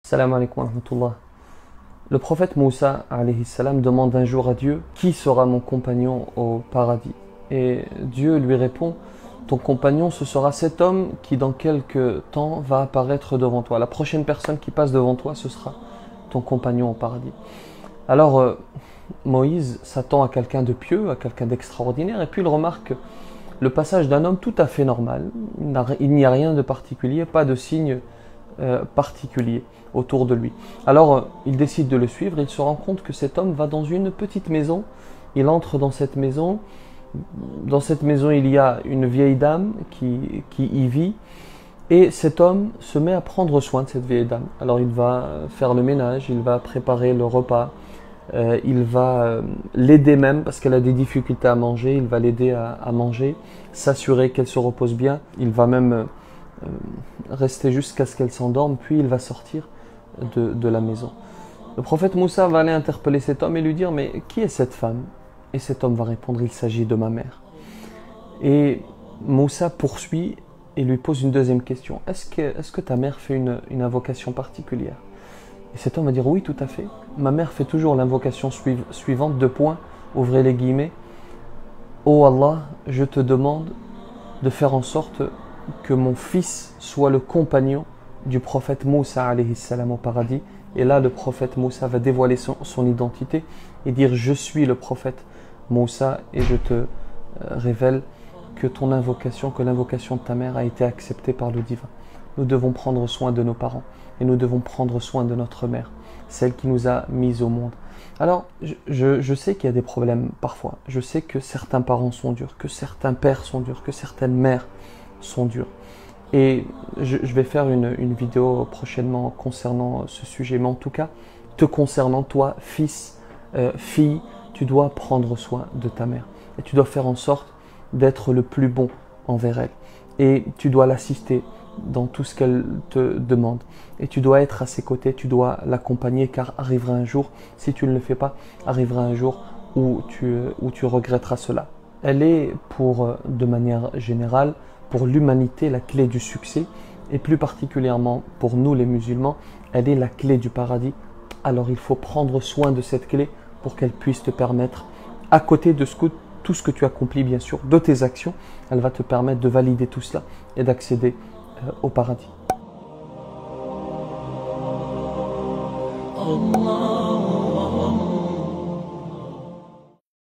Salam alaikum wa rahmatullah. Le prophète Moussa alayhi salam demande un jour à Dieu: qui sera mon compagnon au paradis? Et Dieu lui répond: ton compagnon, ce sera cet homme qui dans quelque temps va apparaître devant toi. La prochaine personne qui passe devant toi, ce sera ton compagnon au paradis. Alors Moïse s'attend à quelqu'un de pieux, à quelqu'un d'extraordinaire, et puis il remarque le passage d'un homme tout à fait normal. Il n'y a rien de particulier, pas de signe particulier autour de lui. Alors il décide de le suivre. Il se rend compte que cet homme va dans une petite maison. Il entre dans cette maison. Dans cette maison, il y a une vieille dame qui y vit. Et cet homme se met à prendre soin de cette vieille dame. Alors il va faire le ménage, il va préparer le repas, il va l'aider même parce qu'elle a des difficultés à manger, il va l'aider à manger, s'assurer qu'elle se repose bien. Il va même rester jusqu'à ce qu'elle s'endorme, puis il va sortir de la maison. Le prophète Moussa va aller interpeller cet homme et lui dire: mais qui est cette femme? Et cet homme va répondre: il s'agit de ma mère. Et Moussa poursuit et lui pose une deuxième question: est-ce que ta mère fait une invocation particulière? Et cet homme va dire: oui, tout à fait. Ma mère fait toujours l'invocation suivante, deux points, ouvrez les guillemets: ô Allah, je te demande de faire en sorte que mon fils soit le compagnon du prophète Moussa alayhi salam au paradis. Et là, le prophète Moussa va dévoiler son identité et dire: je suis le prophète Moussa et je te révèle que ton invocation, que l'invocation de ta mère a été acceptée par le divin. Nous devons prendre soin de nos parents et nous devons prendre soin de notre mère, celle qui nous a mis au monde. Alors, je sais qu'il y a des problèmes parfois. Je sais que certains parents sont durs, que certains pères sont durs, que certaines mères sont dures. Et je vais faire une vidéo prochainement concernant ce sujet. Mais en tout cas, te concernant, toi, fils, fille, tu dois prendre soin de ta mère. Et tu dois faire en sorte d'être le plus bon envers elle. Et tu dois l'assister dans tout ce qu'elle te demande. Et tu dois être à ses côtés, tu dois l'accompagner, car arrivera un jour, si tu ne le fais pas, arrivera un jour où tu regretteras cela. Elle est, de manière générale, pour l'humanité, la clé du succès, et plus particulièrement pour nous les musulmans, elle est la clé du paradis. Alors il faut prendre soin de cette clé pour qu'elle puisse te permettre, à côté de tout ce que tu accomplis bien sûr, de tes actions, elle va te permettre de valider tout cela et d'accéder au paradis.